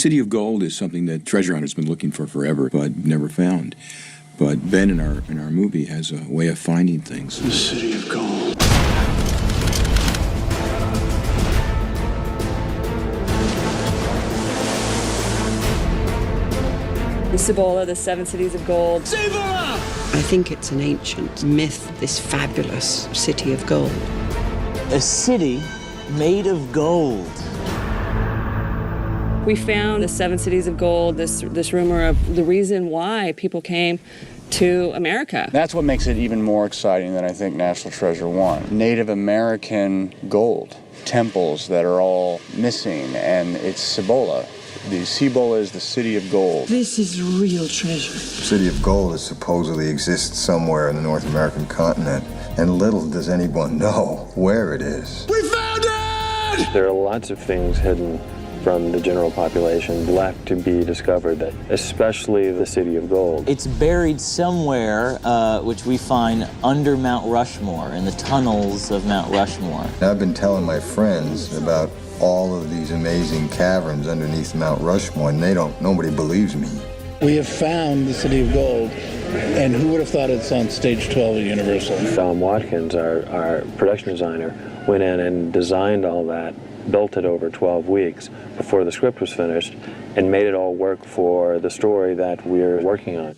City of Gold is something that treasure hunters have been looking for forever, but never found. But Ben in our movie has a way of finding things. The City of Gold. The Cibola, the Seven Cities of Gold. Cibola! I think it's an ancient myth, this fabulous City of Gold. A city made of gold. We found the Seven Cities of Gold, this rumor of the reason why people came to America. That's what makes it even more exciting than I think National Treasure 1. Native American gold, temples that are all missing, and it's Cibola. The Cibola is the City of Gold. This is real treasure. City of Gold is supposedly exists somewhere in the North American continent, and little does anyone know where it is. We found it! There are lots of things hidden from the general population left to be discovered, that especially the City of Gold. It's buried somewhere, which we find under Mount Rushmore, in the tunnels of Mount Rushmore. I've been telling my friends about all of these amazing caverns underneath Mount Rushmore, and nobody believes me. We have found the City of Gold, and who would have thought it's on stage 12 of Universal? Tom Watkins, our production designer, went in and designed all that, built it over 12 weeks before the script was finished, and made it all work for the story that we're working on.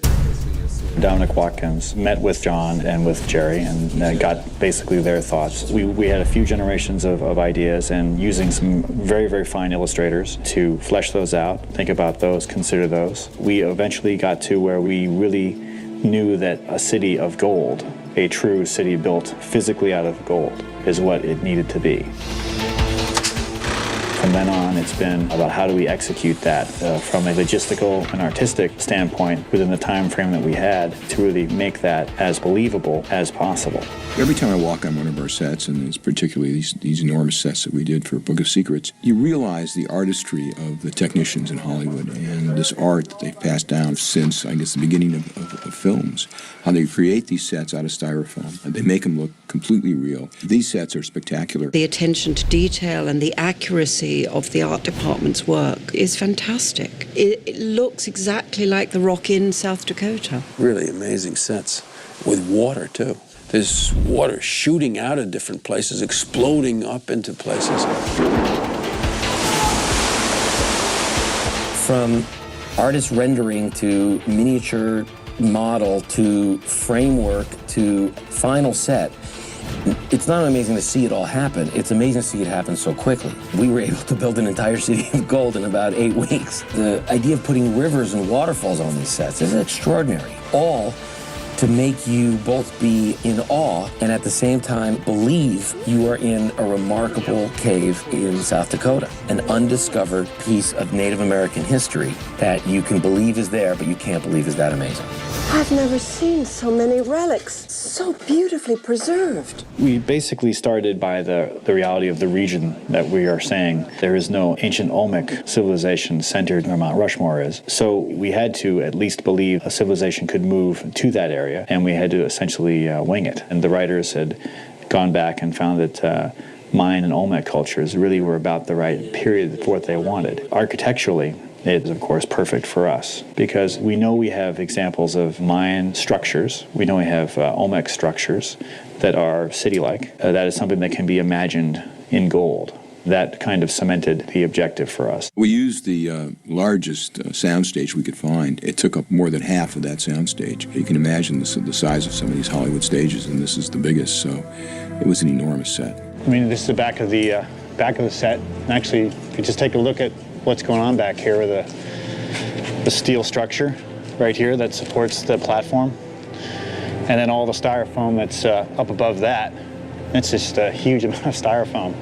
Dominic Watkins met with John and with Jerry and got basically their thoughts. We had a few generations of ideas, and using some very, very fine illustrators to flesh those out, think about those, consider those. We eventually got to where we really knew that a city of gold, a true city built physically out of gold, is what it needed to be. From then on, it's been about how do we execute that from a logistical and artistic standpoint within the time frame that we had to really make that as believable as possible. Every time I walk on one of our sets, and it's particularly these enormous sets that we did for Book of Secrets, you realize the artistry of the technicians in Hollywood and this art that they've passed down since, I guess, the beginning of films. How they create these sets out of styrofoam. They make them look completely real. These sets are spectacular. The attention to detail and the accuracy of the art department's work is fantastic. It looks exactly like the Rock in South Dakota. Really amazing sets with water, too. There's water shooting out of different places, exploding up into places. From artist rendering to miniature model to framework to final set, it's not amazing to see it all happen. It's amazing to see it happen so quickly. We were able to build an entire City of Gold in about 8 weeks. The idea of putting rivers and waterfalls on these sets is extraordinary. All to make you both be in awe and at the same time believe you are in a remarkable cave in South Dakota, an undiscovered piece of Native American history that you can believe is there, but you can't believe is that amazing. I've never seen so many relics, so beautifully preserved. We basically started by the reality of the region that we are saying. There is no ancient Olmec civilization centered where Mount Rushmore is. So we had to at least believe a civilization could move to that area, and we had to essentially wing it. And the writers had gone back and found that Mayan and Olmec cultures really were about the right period for what they wanted. Architecturally, it is, of course, perfect for us because we know we have examples of Mayan structures. We know we have Olmec structures that are city-like. That is something that can be imagined in gold. That kind of cemented the objective for us. We used the largest soundstage we could find. It took up more than half of that soundstage. You can imagine the size of some of these Hollywood stages, and this is the biggest, so it was an enormous set. I mean, this is the back of the set. And actually, if you just take a look at what's going on back here with the steel structure right here that supports the platform, and then all the styrofoam that's up above that. It's just a huge amount of styrofoam.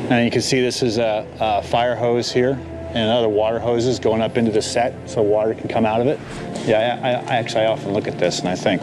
And you can see this is a fire hose here and other water hoses going up into the set so water can come out of it. Yeah, I often look at this and I think,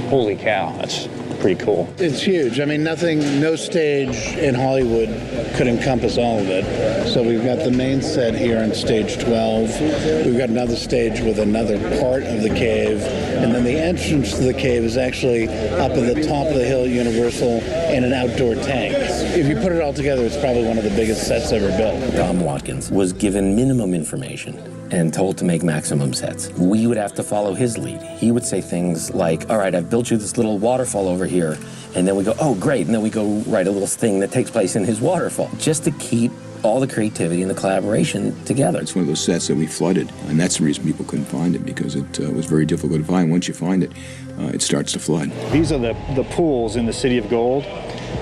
holy cow, that's pretty cool. It's huge. I mean, no stage in Hollywood could encompass all of it. So we've got the main set here on stage 12. We've got another stage with another part of the cave. And then the entrance to the cave is actually up at the top of the hill at Universal in an outdoor tank. If you put it all together, it's probably one of the biggest sets ever built. Tom Watkins was given minimum information and told to make maximum sets. We would have to follow his lead. He would say things like, all right, I've built you this little waterfall over here. And then we go, oh, great. And then we go write a little thing that takes place in his waterfall, just to keep all the creativity and the collaboration together. It's one of those sets that we flooded, and that's the reason people couldn't find it, because it was very difficult to find. Once you find it, it starts to flood. These are the pools in the City of Gold,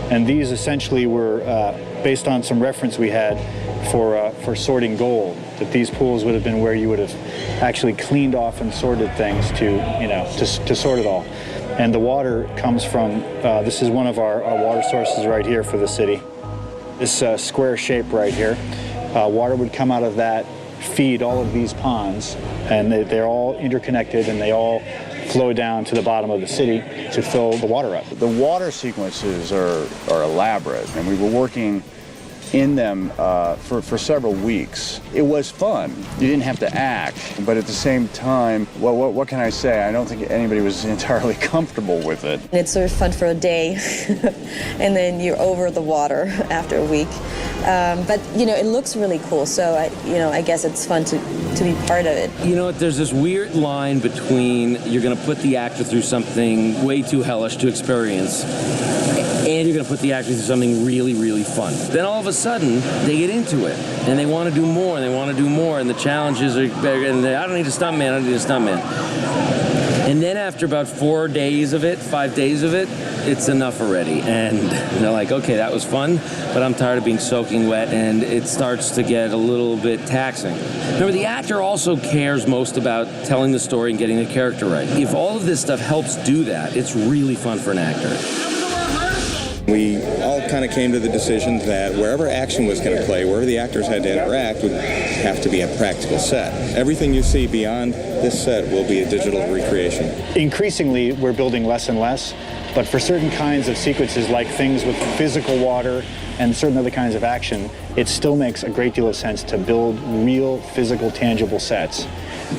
and these essentially were based on some reference we had for sorting gold, that these pools would have been where you would have actually cleaned off and sorted things to sort it all. And the water comes from, this is one of our water sources right here for the city. This square shape right here, water would come out of that, feed all of these ponds, and they're all interconnected, and they all flow down to the bottom of the city to fill the water up. The water sequences are elaborate, and we were working in them for several weeks. It was fun. You didn't have to act, but at the same time, well, what can I say? I don't think anybody was entirely comfortable with it. It's sort of fun for a day, and then you're over the water after a week. But it looks really cool, so I guess it's fun to be part of it. You know what? There's this weird line between you're going to put the actor through something way too hellish to experience, and you're going to put the actor through something really, really fun. Then all of a sudden, they get into it, and they want to do more, and they want to do more, and the challenges are bigger, and I don't need a stuntman, I don't need a stuntman. And then after about 5 days of it, it's enough already. And they're like, okay, that was fun, but I'm tired of being soaking wet, and it starts to get a little bit taxing. Remember, the actor also cares most about telling the story and getting the character right. If all of this stuff helps do that, it's really fun for an actor. We all kind of came to the decision that wherever action was going to play, wherever the actors had to interact, would have to be a practical set. Everything you see beyond this set will be a digital recreation. Increasingly, we're building less and less, but for certain kinds of sequences, like things with physical water and certain other kinds of action, it still makes a great deal of sense to build real, physical, tangible sets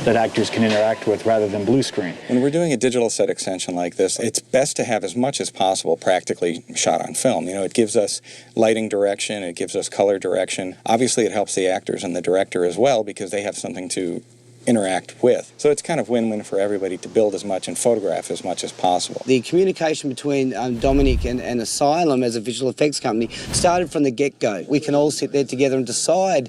that actors can interact with rather than blue screen. When we're doing a digital set extension like this, it's best to have as much as possible practically shot on film. It gives us lighting direction, it gives us color direction. Obviously, it helps the actors and the director as well, because they have something to interact with. So it's kind of win-win for everybody to build as much and photograph as much as possible. The communication between Dominic and Asylum as a visual effects company started from the get-go. We can all sit there together and decide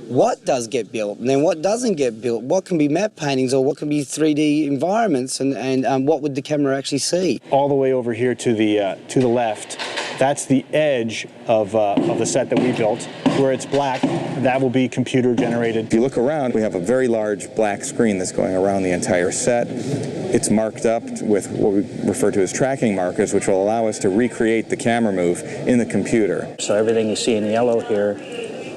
what does get built and then what doesn't get built, what can be matte paintings or what can be 3D environments, and what would the camera actually see. All the way over here to the left, that's the edge of the set that we built. Where it's black, that will be computer generated. If you look around, we have a very large black screen that's going around the entire set. It's marked up with what we refer to as tracking markers, which will allow us to recreate the camera move in the computer. So everything you see in yellow here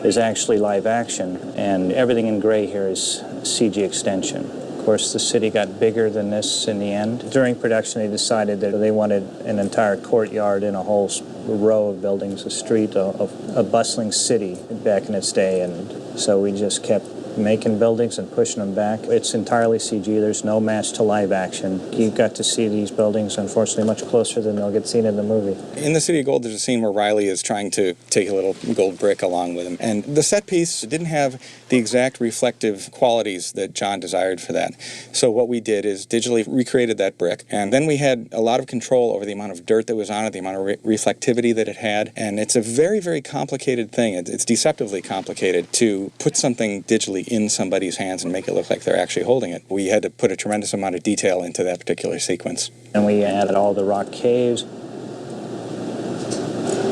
is actually live action, and everything in gray here is CG extension. Of course, the city got bigger than this in the end. During production, they decided that they wanted an entire courtyard and a whole row of buildings, a street, a bustling city back in its day, and so we just kept making buildings and pushing them back. It's entirely CG. There's no match to live action. You got to see these buildings, unfortunately, much closer than they'll get seen in the movie. In the City of Gold, there's a scene where Riley is trying to take a little gold brick along with him. And the set piece didn't have the exact reflective qualities that John desired for that. So what we did is digitally recreated that brick. And then we had a lot of control over the amount of dirt that was on it, the amount of reflectivity that it had. And it's a very, very complicated thing. It's deceptively complicated to put something digitally in somebody's hands and make it look like they're actually holding it. We had to put a tremendous amount of detail into that particular sequence. And we added all the rock caves.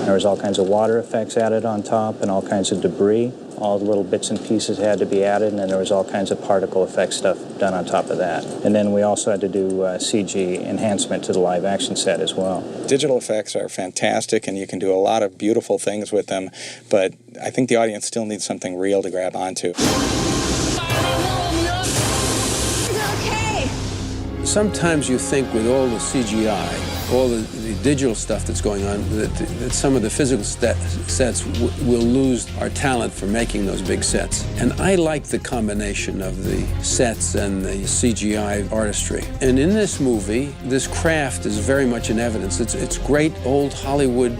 There was all kinds of water effects added on top and all kinds of debris. All the little bits and pieces had to be added, and then there was all kinds of particle effect stuff done on top of that. And then we also had to do CG enhancement to the live action set as well. Digital effects are fantastic, and you can do a lot of beautiful things with them, but I think the audience still needs something real to grab onto. Sometimes you think with all the CGI, all the digital stuff that's going on, that some of the physical sets will lose our talent for making those big sets. And I like the combination of the sets and the CGI artistry. And in this movie, this craft is very much in evidence. It's great old Hollywood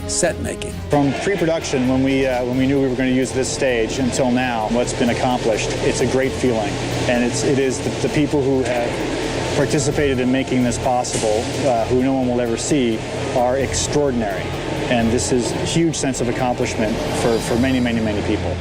set making. From pre-production, when we knew we were going to use this stage until now, what's been accomplished, it's a great feeling. And it is the people who have participated in making this possible, who no one will ever see, are extraordinary. And this is a huge sense of accomplishment for many, many, many people.